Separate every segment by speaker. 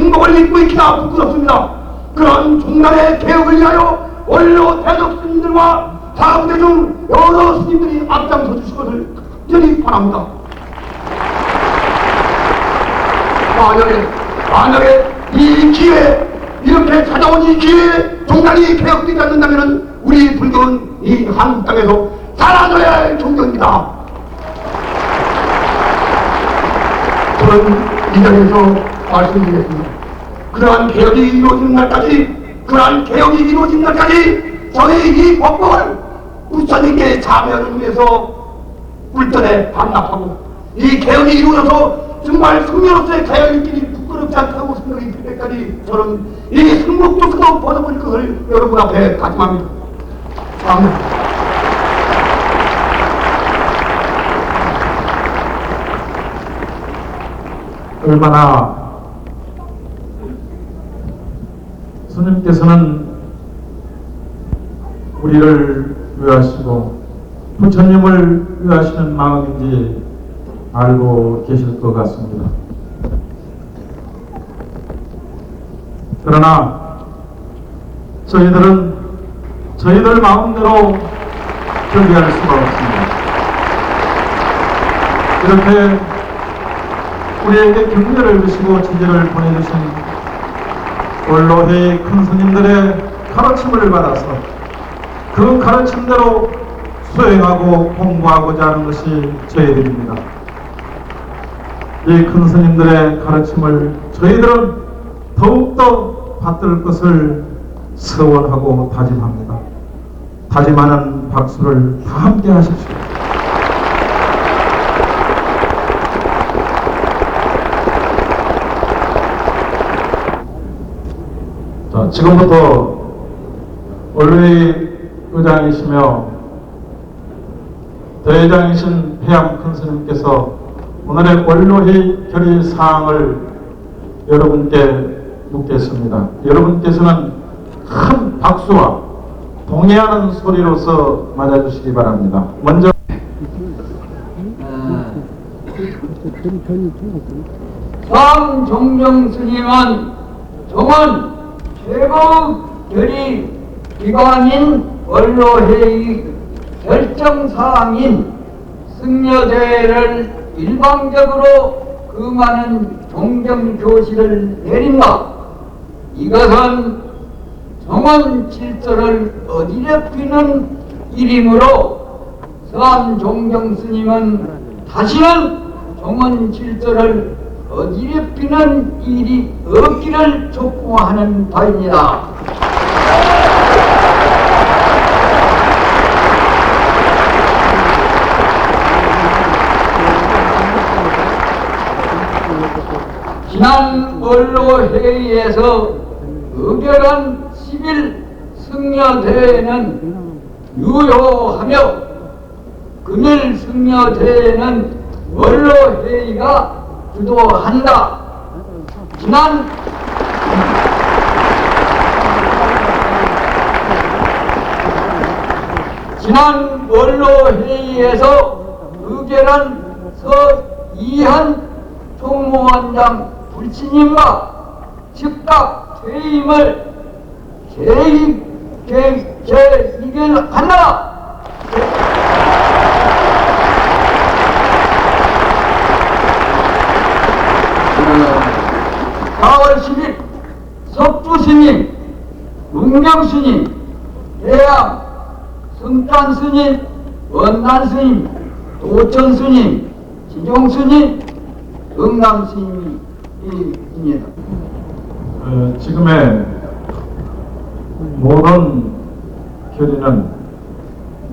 Speaker 1: 승복을 입고 있기나 부끄럽습니다. 그런 종단의 개혁을 위하여 원로 대적 스님들과 사부대 중 여러 스님들이 앞장서 주실 것을 간절히 바랍니다. 만약에 이 기회에 이렇게 찾아온 이 기회에 종단이 개혁되지 않는다면 우리 불교는 이 한국 땅에서 사라져야 할 종교입니다. 저는 이 자리에서 말씀드리겠습니다. 그러한 개혁이 이루어지는 날까지 저희 이 법법을 부처님께 자명을 위해서 꿀전에 반납하고 이 개혁이 이루어져서 정말 승려로서의 개혁의 길이 부끄럽지 않다고 생각이 들 때까지 저는 이 승복조서도 벗어버릴 것을 여러분 앞에 다짐합니다. 아멘.
Speaker 2: 얼마나 스님께서는 우리를 위하시고 부처님을 위하시는 마음인지 알고 계실 것 같습니다. 그러나 저희들은 저희들 마음대로 결의할 수가 없습니다. 이렇게 우리에게 격려를 주시고 지지를 보내주신 원로회의 큰 스님들의 가르침을 받아서 그 가르침대로 수행하고 공부하고자 하는 것이 저희들입니다. 이 큰 스님들의 가르침을 저희들은 더욱더 받들 것을 서원하고 다짐합니다. 다짐하는 박수를 다 함께 하십시오. 자, 지금부터 원로의 의장이시며 대회장이신 회암 큰 스님께서 오늘의 원로회의 결의사항을 여러분께 묻겠습니다. 여러분께서는 큰 박수와 동의하는 소리로서 맞아주시기 바랍니다. 먼저
Speaker 3: 서암종정 스님은 정원 최고 결의 기관인 원로회의 결정사항인 승려대회를 일방적으로 금하는 종정교시를 내린다. 이것은 정원 질서를 어지럽히는 일이므로 서암종정 스님은 다시는 정원 질서를 어지럽히는 일이 없기를 촉구하는 바입니다. 지난 원로회의에서 의결한 10일 승려대회는 유효하며 금일 승려대회는 원로회의가 주도한다. 지난 원로회의에서 의결한 서이한 총무원장 불친임과 즉각 퇴임을 재의결한다. 4월 10일 석주스님, 문경스님, 대양, 성탄스님, 원단스님, 도천스님, 지종스님, 응남스님입니다.
Speaker 2: 지금의 모든 결의는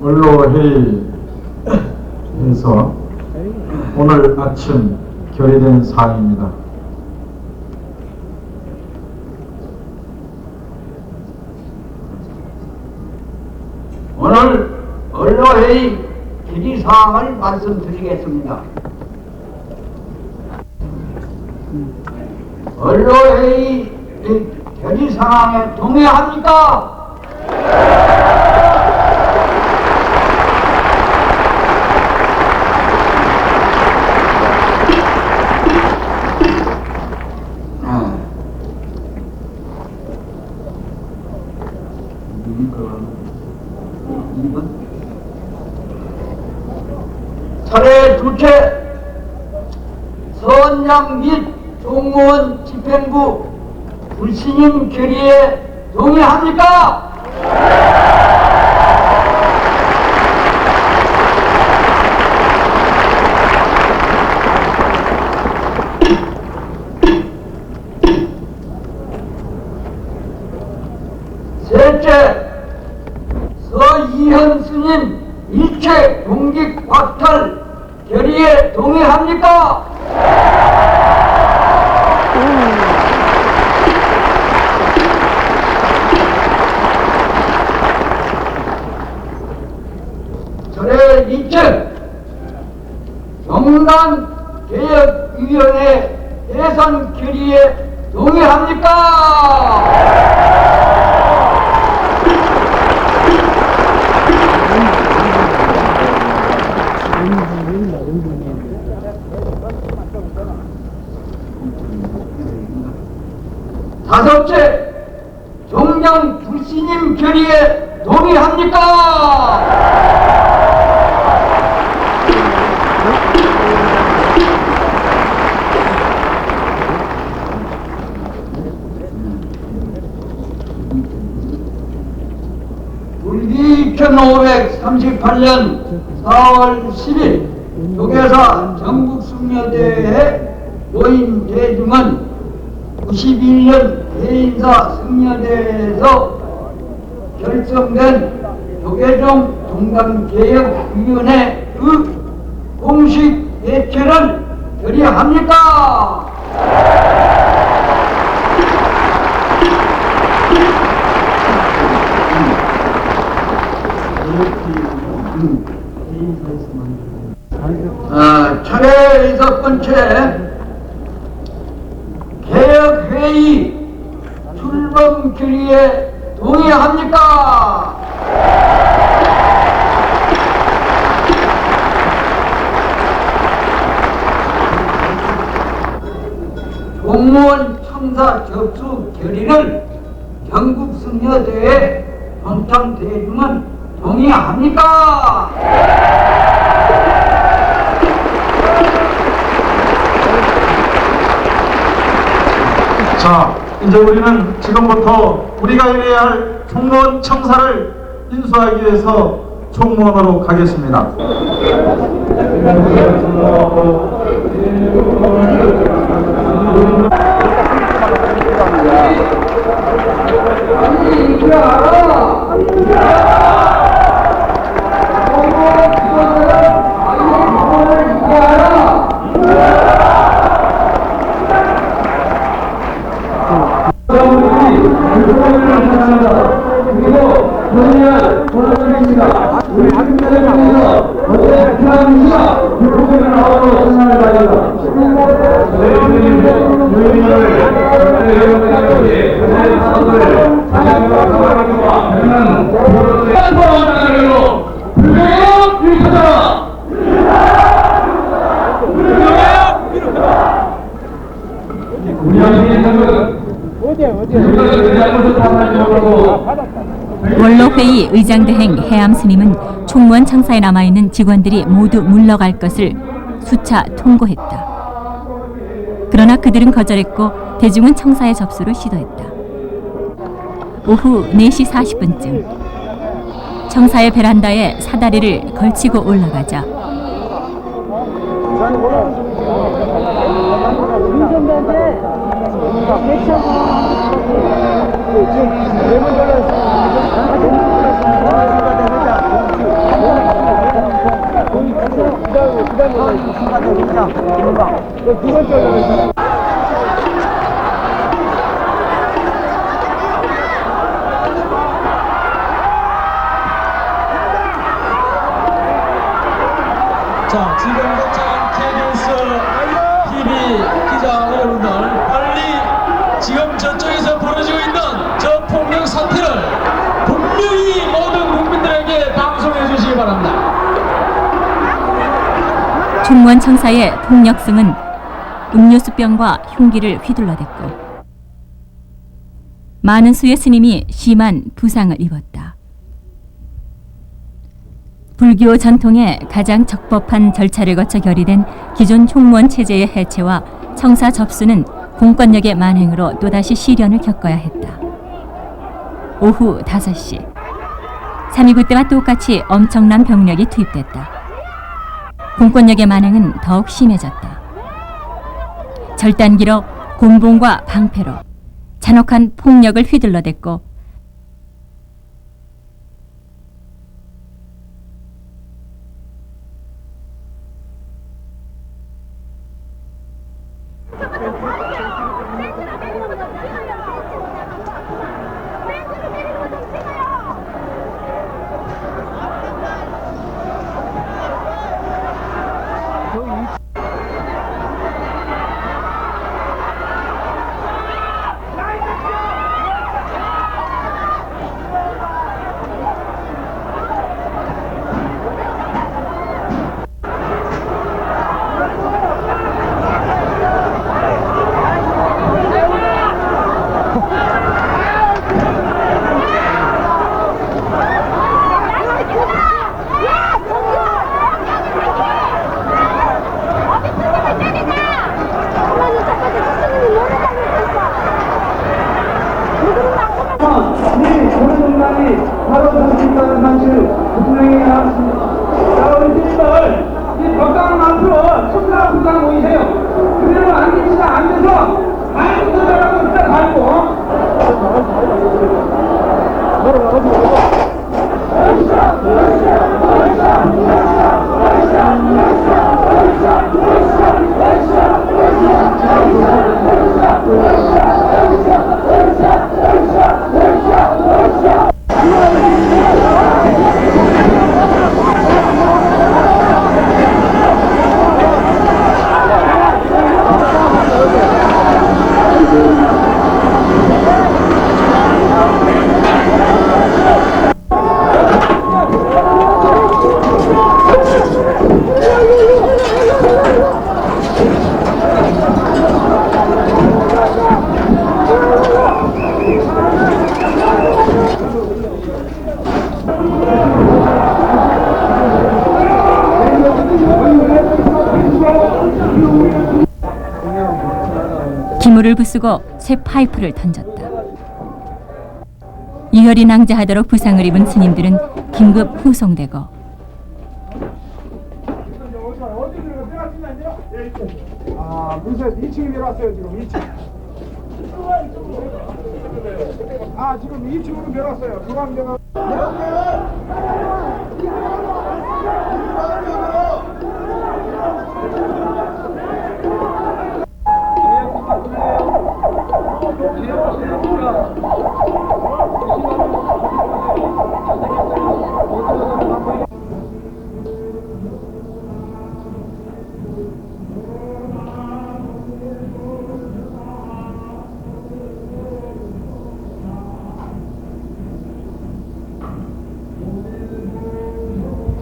Speaker 2: 원로회의에서 오늘 아침 결의된 사항입니다.
Speaker 3: 오늘 원로회의 결의사항을 말씀드리겠습니다. 원로회의 결의사항에 동의합니까? 번째, 선양 및 종무원 집행부 불신임 결의에 동의합니까? 셋째, 서이현 스님 일체 공직 박탈 결의에 동의합니까? 절의 이체 정당개혁위원회 해산 결의에 동의합니까? 다섯째, 종경 불신임 결의에 동의합니까? 불기 1538년 4월 10일 조계사 전국승려대회 노인 대중은 91년 대인사 승려대회에서 결성된 조계종 종단개혁위원회의 공식 개최를 결의합니까? 차례 여섯 번째, 개혁회의 출범 결의에 동의합니까? 공무원 청사 접수 결의를 전국승려대회 평창 대중은 동의합니까?
Speaker 2: 자, 이제 우리는 지금부터 우리가 이뤄야 할 총무원 청사를 인수하기 위해서 총무원으로 가겠습니다.
Speaker 4: 원로회의 의장대행 해암 스님은 총무원 청사에 남아있는 직원들이 모두 물러갈 것을 수차 통고했다. 그러나 그들은 거절했고 대중은 청사의 접수를 시도했다. 오후 4시 40분쯤 청사의 베란다에 사다리를 걸치고 올라가자
Speaker 5: 자, 지금 도착한 KBS TV 기자 여러분들, 빨리 지금 저쪽에서 벌어지고 있는 저 폭력 사태를 분명히 모든 국민들에게 방송해 주시기 바랍니다.
Speaker 4: 총무원 청사의 폭력성은 음료수병과 흉기를 휘둘러댔고 많은 수의 스님이 심한 부상을 입었다. 불교 전통의 가장 적법한 절차를 거쳐 결의된 기존 총무원 체제의 해체와 청사 접수는 공권력의 만행으로 또다시 시련을 겪어야 했다. 오후 5시 3.29 때와 똑같이 엄청난 병력이 투입됐다. 공권력의 만행은 더욱 심해졌다. 절단기로 곤봉과 방패로 잔혹한 폭력을 휘둘러댔고
Speaker 3: 바로 정신과를 만들 분명히 나왔습니다. 자, 우리 주님들 이 벽당 앞으로 청사부장 모이세요. 그대로 앉읍시다. 앉아서 밟고 들어가고 일단 밟고.
Speaker 4: 기물을 부수고 새 파이프를 던졌다. 이혈이 낭자하도록 부상을 입은 스님들은 긴급 후송되고
Speaker 6: 문서 2층에 내려왔어요. 지금 2층. 지금 2층으로 내려왔어요. 중앙대가.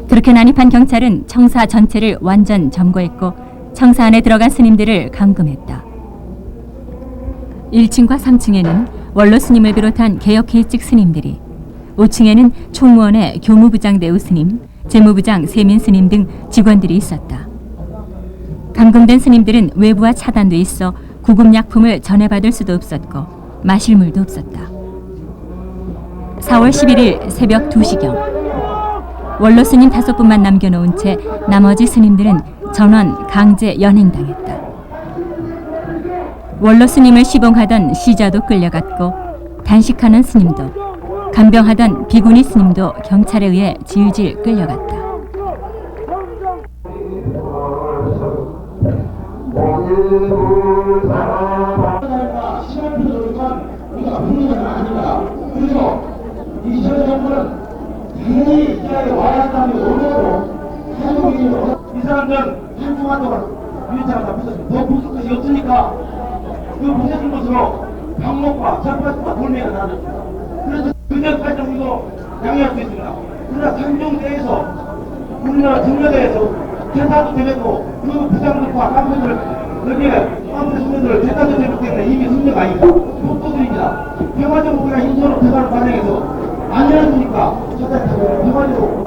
Speaker 4: 그렇게 난입한 경찰은 청사 전체를 완전 점거했고 청사 안에 들어간 스님들을 감금했다. 1층과 3층에는 원로 스님을 비롯한 개혁회의측 스님들이, 5층에는 총무원의 교무부장 대우 스님, 재무부장 세민 스님 등 직원들이 있었다. 감금된 스님들은 외부와 차단돼 있어 구급약품을 전해받을 수도 없었고 마실 물도 없었다. 4월 11일 새벽 2시경 원로 스님 5분만 남겨놓은 채 나머지 스님들은 전원 강제 연행당했다. 원로 스님을 시봉하던 시자도 끌려갔고 단식하는 스님도, 간병하던 비구니 스님도 경찰에 의해 질질 끌려갔다.
Speaker 7: 우리가 분노는 아닙니다. 그래서 이 정부는 당연히 이 자리에 와야 한다는 오늘도 한국인으로 이 사람들은 한동안 동안 유치하고 잡혔습니다. 더 무슨 것이 없으니까 그 무슨 것으로 방목과 잡아과 돌매가 나눠집니다. 그래서 그전까지 우리도 양해할 수 있습니다. 그러나 상종대에서 우리나라 정례대에서 대사도 되고 그 부장들과 깜패들 여기에 깜패 수면들을 대사도 되기 때문에 이미 승리가 아니다. 독도들입니다. 평화적으로 우리가 인선으로 대사를 반영해서 안 열었으니까 저때 평화적으로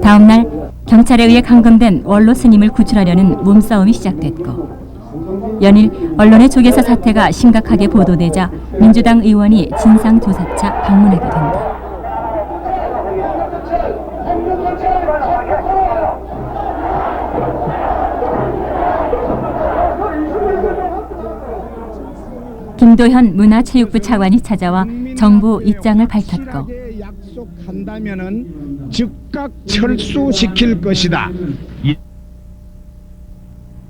Speaker 4: 다음 날 경찰에 의해 감금된 원로 스님을 구출하려는 몸싸움이 시작됐고 연일 언론의 조계사 사태가 심각하게 보도되자 민주당 의원이 진상조사차 방문하게 된다. 김도현 문화체육부 차관이 찾아와 정부 입장을 밝혔고
Speaker 6: 약속한다면은 즉각 철수시킬 것이다.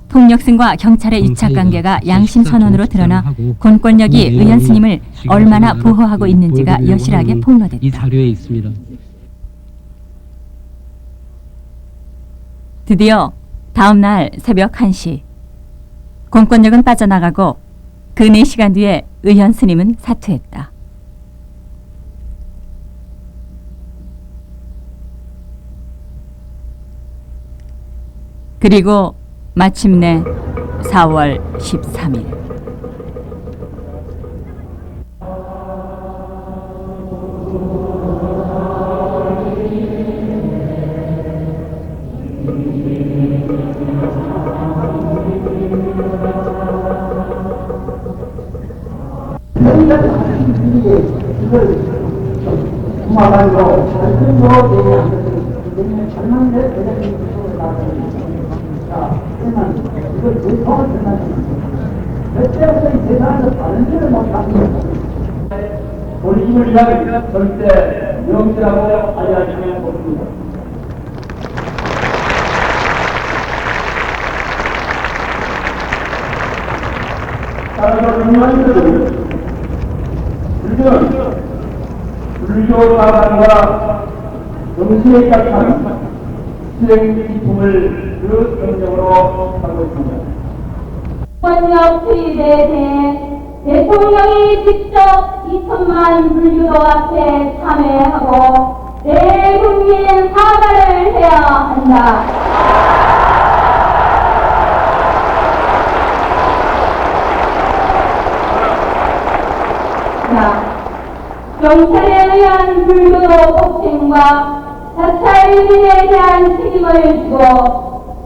Speaker 4: 통역승과 경찰의 이착관계가 양심 선언으로 드러나 공권력이 의원 스님을 얼마나 보호하고 있는지가 여실하게 폭로됐다.
Speaker 8: 이 자료에 있습니다.
Speaker 4: 드디어 다음 날 새벽 1시 공권력은 빠져나가고 그 4시간 뒤에 의현 스님은 사퇴했다. 그리고 마침내 4월 13일
Speaker 3: 우리 힘을 위하여 절대 명시라고 알려주면 없습니다. 따라서 중요한 불교 사상과 정신에 깍한 실행기품을 그 경력으로 하고 있습니다.
Speaker 9: 권력 수립에 대해 대통령이 직접 2천만 불교도 앞에 참회하고 대국민 사과를 해야 한다. 경찰에 의한 불교도 폭행과 사찰 유린에 대한 책임을 지고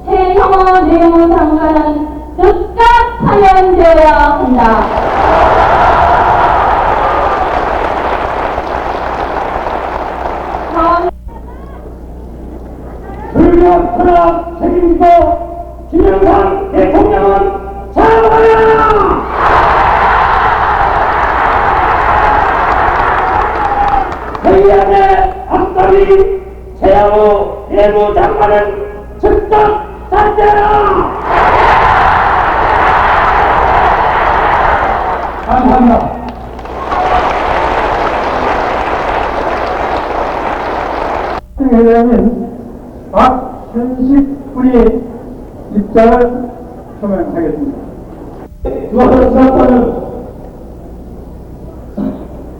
Speaker 9: 최형호 내무장관은 즉각 파면되어야 한다.
Speaker 3: 불교 탄압 책임지고 김영삼 대통령은 사과하라! 회의안의 앞서리 최영호 내무장관은 즉각 사퇴하라! 감사합니다. 회의안은 박현식 군이 입장을 표명하겠습니다.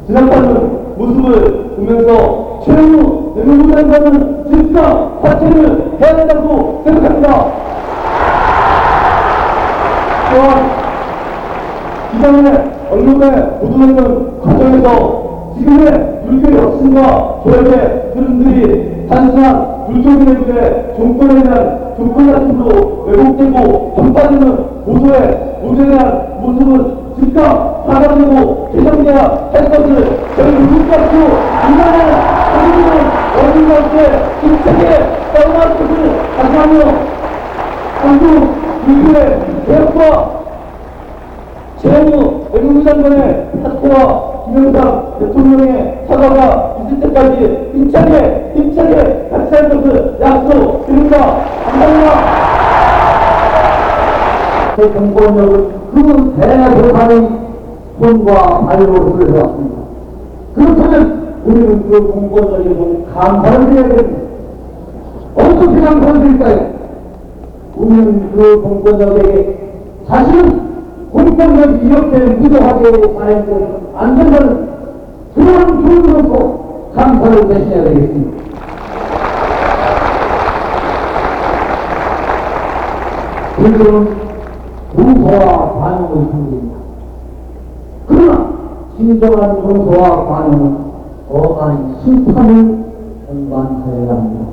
Speaker 3: 지난번은 모습을 보면서 최영우 내무부 장관은 즉각 사퇴를 해야 된다고 생각합니다. 또한 이전에 언론에 보도되는 과정에서 지금의 불교 혁신과 개혁의 흐름들이 단순한 불교인들의 종권에 대한 종권 같음으로 왜곡되고 편파되는 보도에 대한 모습은 즉각 사과되고 개정돼야 할 것을 저희 누구까지도 인간의 어린이는 어린이와 함께 힘차게 싸움할 것을 다짐하며 한국 불교의 개혁과 최영우 외교부 장관의 사퇴와 김영삼 대통령의 사과가 있을 때까지 힘차게 같이 할 것을 약속드립니다. 감사합니다. 제 공권력은 그 대도산의 손과 발로 들어왔습니다. 그렇다면 우리는 그 공권력에 좀 감사를 드려야 됩니다. 어떻게 감사를 드릴까요? 우리는 그 공권력에게 사실은 공권력이 이렇게 무도하게 사용되면 안 된다는 그런 교훈으로서 감사를 대신해야 되겠습니다. 불교는 용서와 반응의 관계입니다. 그러나 진정한 용서와 반응은 거한 심판을 공부하여야 합니다.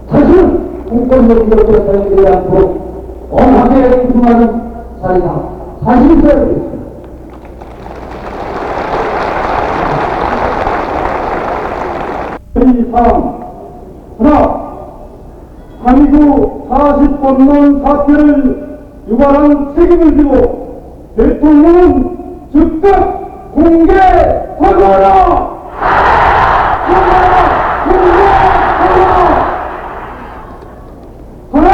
Speaker 3: 다시는 공권력으로부터 사용되지 않도록 엄하게 구성하는 자리가 자신 있어야 되겠습니다. 하나, 한국 40번론 사태를 유발한 책임을 지고 대통령은 즉각 공개 사과하라! 하나,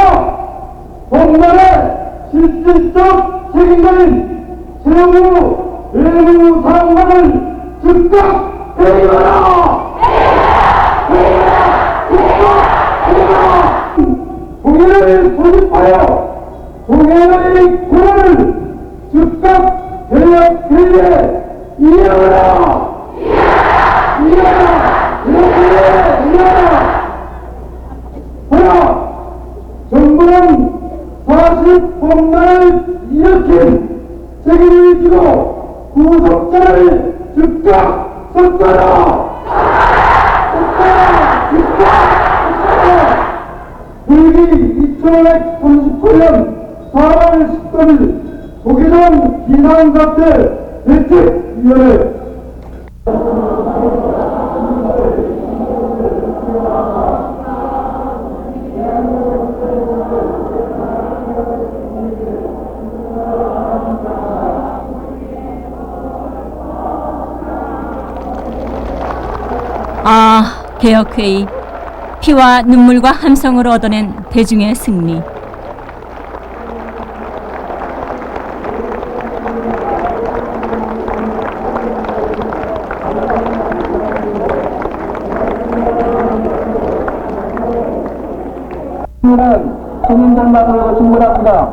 Speaker 3: 정말의 실질적 책임자인 최영우 외무상관을 즉각 해임하라! 동해를 소집하여 동해의 권한을 즉각 대략회의에 이행하라! 하나, 정부는 40범단을 일으킨 책임을 지고 구속자를 즉각 석사하라! 불기 2538년 4월 13일 조계종 비상사태 대책위원회
Speaker 4: 개혁회의. 피와 눈물과 함성을 얻어낸 대중의 승리.
Speaker 3: 국민들만으로도 충분합니다.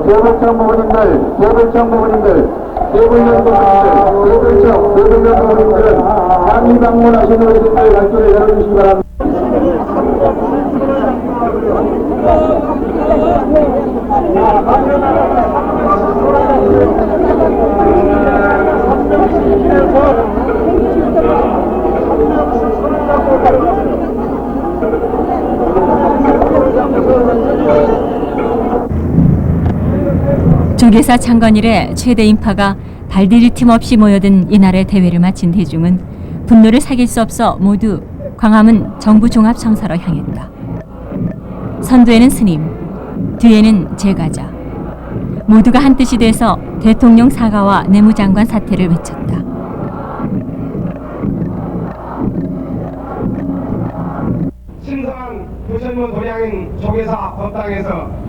Speaker 3: 개별청 부모님들, 개불년 부모님들, 개불년 부모님들은 항의 방문하신 어르신들 갈줄에 열어주시기 바랍니다.
Speaker 4: 조계사 창건 이래 최대 인파가 발디딜 틈 없이 모여든 이날의 대회를 마친 대중은 분노를 사귈 수 없어 모두 광화문 정부종합청사로 향했다. 선두에는 스님, 뒤에는 제가자. 모두가 한뜻이 돼서 대통령 사과와 내무장관 사퇴를 외쳤다.
Speaker 1: 신성한 부천문 도량인 조계사 법당에서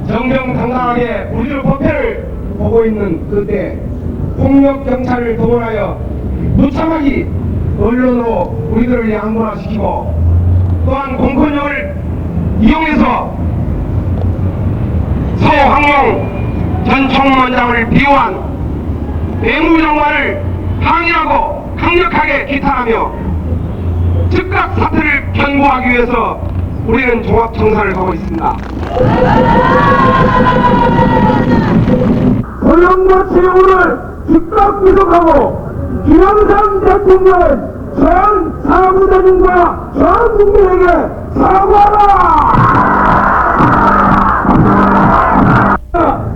Speaker 1: 정정당당하게 우리를 법회를 보고 있는 그때 폭력 경찰을 동원하여 무참하게 언론으로 우리들을 양분화시키고 또한 공권력을 이용해서 서황용 전 총무원장을 비호한 내무장관을 항의하고 강력하게 기탄하며 즉각 사퇴를 견고하기 위해서 우리는 종합청사를 가고 있습니다.
Speaker 3: 소형과 최영우를 즉각 구속하고 김영삼 대통령은 전 사무대중과 전 국민에게 사과하라!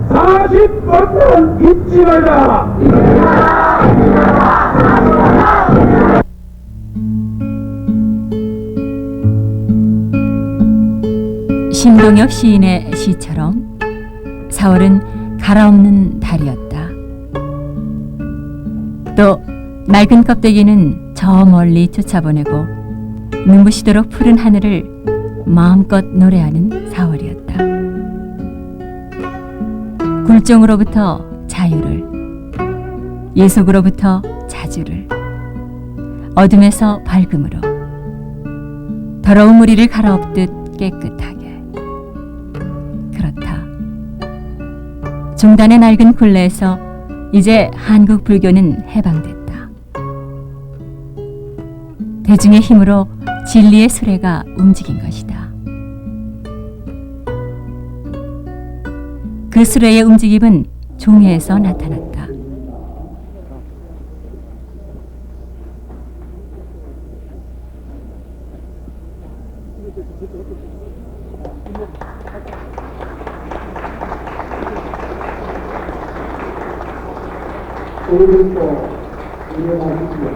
Speaker 3: 40번은 잊지 말자!
Speaker 4: 신동엽 시인의 시처럼 4월은 갈아엎는 달이었다. 또 낡은 껍데기는 저 멀리 쫓아보내고 눈부시도록 푸른 하늘을 마음껏 노래하는 4월이었다. 굴종으로부터 자유를, 예속으로부터 자주를, 어둠에서 밝음으로, 더러운 무리를 갈아엎듯 깨끗하게. 그렇다. 종단의 낡은 굴레에서 이제 한국 불교는 해방됐다. 대중의 힘으로 진리의 수레가 움직인 것이다. 그 수레의 움직임은 종해에서 나타났다.
Speaker 7: 오늘부터 일어나십시오.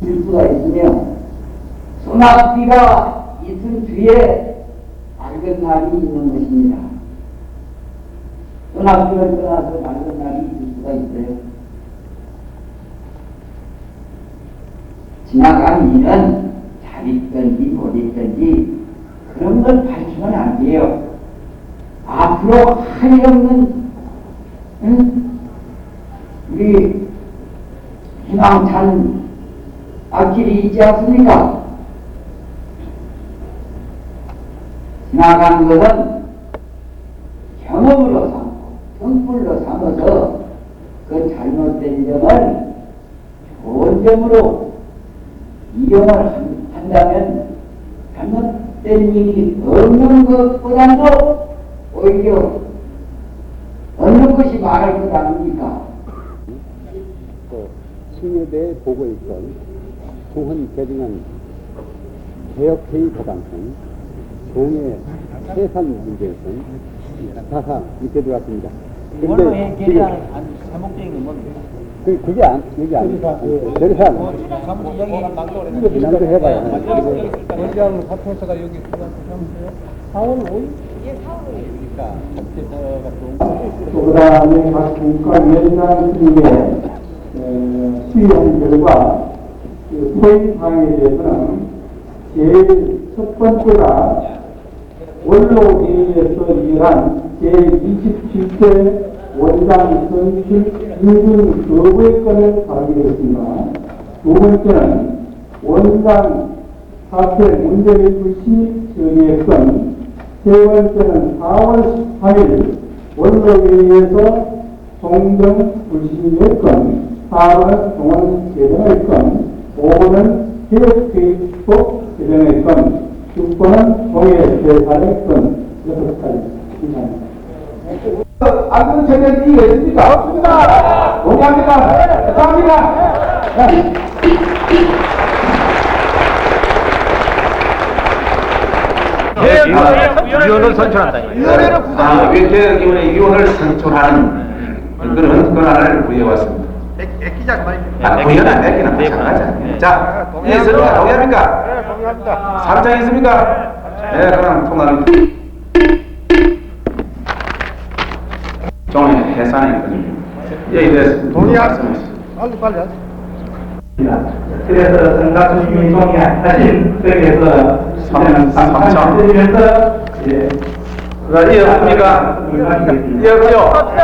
Speaker 8: 일수가 있으며 소나비가 있은 뒤에 맑은 날이 있는 것입니다. 소나비를 떠나서 맑은 날이 있을 수가 있어요. 지나간 일은 잘 있든지 못 있든지 그런 걸 밝히면 안 돼요. 앞으로 한없는 우리 희망찬 앞길이 있지 않습니까? 지나간 것은 경험으로 삼고 등불로 삼아서 그 잘못된 점을 좋은 점으로 이용을 한다면 잘못된 일이 없는 것보다도 오히려 얻는 것이 많을 것 아닙니까?
Speaker 10: 청와대에 보고 있던 종헌 개정안 개혁회의 보관성 종의 해산 문제에서는 다사 이렇게 들어왔습니다. 그런데 개정안 제목적인 건 뭡니까? 그게 여기 아닙니다. 내려서 지난주 해봐요.
Speaker 6: 원장 사통사가 여기 4월 5일? 예, 4월 5일.
Speaker 7: 그다음에 각 국가위원장 중에 수의한 결과 포인 사항에 대해서는 제일 첫 번째가 원로회의에서 일한 제27회 원장 선출 인준 거부의권을 바라게 되었습니다. 두 번째는 원장 사퇴 문제의 불시 처리의 건, 세 번째는 4월 18일 원로회의에서 종전 불신의 건, 4번은 종원 개정의 건, 5번은 개혁회의법 개정의 건, 6번은 종의 재산의 건, 6가지. 안 그런 전략이 있습니까? 없습니다. 동의합니다. 감사합니다.
Speaker 1: 위원을 선출한다. 위원회를 구성한다.
Speaker 11: 위원을 선출하는 그런 권한을 부여왔습니다.
Speaker 1: 애기작 말입니다.
Speaker 11: 부여는 안 애기는 마찬가지야. 자, 이해설과 동의합니까?
Speaker 6: 네, 동의합니다.
Speaker 11: 3장 있습니까? 네, 그럼 통합니다. 종의 해산의 건입니다. 여기 대해서
Speaker 6: 동의하십니다. 빨리 하세요.
Speaker 7: 그래서 성가수님이 동의하신 거기에서 3천 드리면서
Speaker 11: 이해합니까? 이해하고요. 네.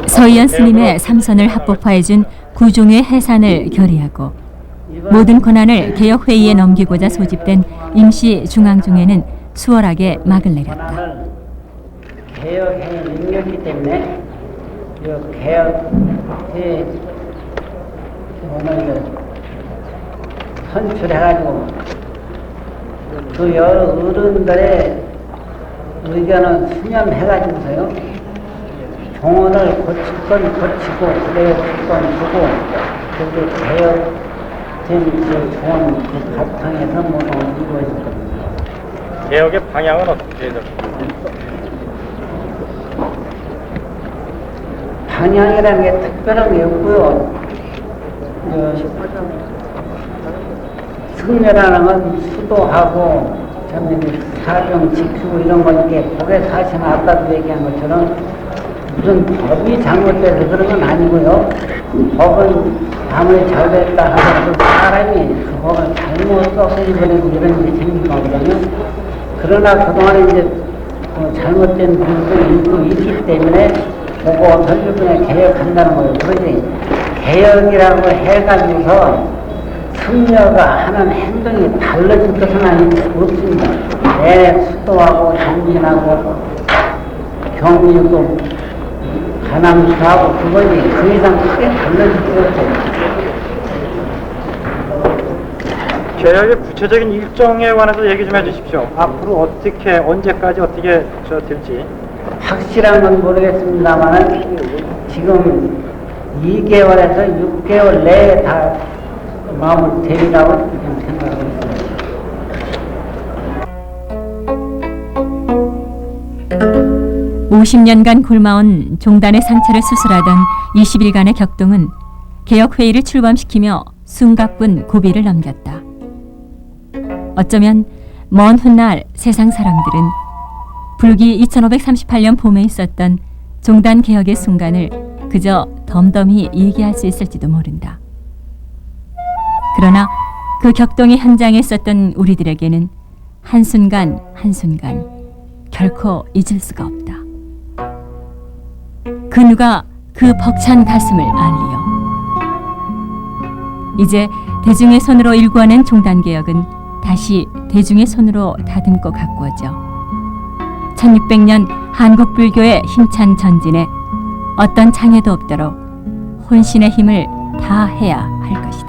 Speaker 4: 서희연 스님의 삼선을 합법화해준 구종의 해산을 결의하고 모든 권한을 개혁회의에 넘기고자 소집된 임시 중앙종회는 수월하게 막을 내렸다.
Speaker 8: 개혁의 능력이기 때문에 이 개혁의 오늘 선출해가지고 그 여러 어른들의 의견을 수렴해가지고서요 종언을 고칠 건 고치고 그래야 줄 건 주고 그게 개혁된 그 종언 그 바탕에서 모두 이루어질 겁니다.
Speaker 6: 개혁의 방향은 어떻게 되죠?
Speaker 8: 방향이라는 게 특별한 게 없고요. 승려라는 건 수도하고 사정 지키고 이런 거니까 법의 사실은 아까도 얘기한 것처럼 무슨 법이 잘못돼서 그런 건 아니고요. 법은 아무리 잘 됐다 하더라도 사람이 그 법을 잘못 써서 이번에도 이런 일이 생긴 거거든요. 그러나 그동안에 이제 잘못된 부분도 있기 때문에 보고 전주군에 개혁한다는 거예요. 그러지 개혁이라고 해가지고서 승려가 하는 행동이 달라질 것은 없습니다. 내 수도하고 정진하고 경리도 가남수하고 그거지 그 이상 크게 달라질 것 없어요.
Speaker 12: 개혁의 구체적인 일정에 관해서 얘기 좀 해주십시오. 앞으로 어떻게 언제까지 어떻게 될지.
Speaker 8: 확실한 건 모르겠습니다만 지금 2개월에서 6개월 내에 다 마음을 되리라고 지금 생각하고 있습니다.
Speaker 4: 50년간 굶어온 종단의 상처를 수술하던 20일간의 격동은 개혁회의를 출범시키며 숨가쁜 고비를 넘겼다. 어쩌면 먼 훗날 세상 사람들은 불기 2538년 봄에 있었던 종단 개혁의 순간을 그저 덤덤히 얘기할 수 있을지도 모른다. 그러나 그 격동의 현장에 있었던 우리들에게는 한순간 한순간 결코 잊을 수가 없다. 그 누가 그 벅찬 가슴을 알리요. 이제 대중의 손으로 일구어낸 종단개혁은 다시 대중의 손으로 다듬고 가꾸어져 1600년 한국 불교의 힘찬 전진에 어떤 장애도 없도록 혼신의 힘을 다해야 할 것이다.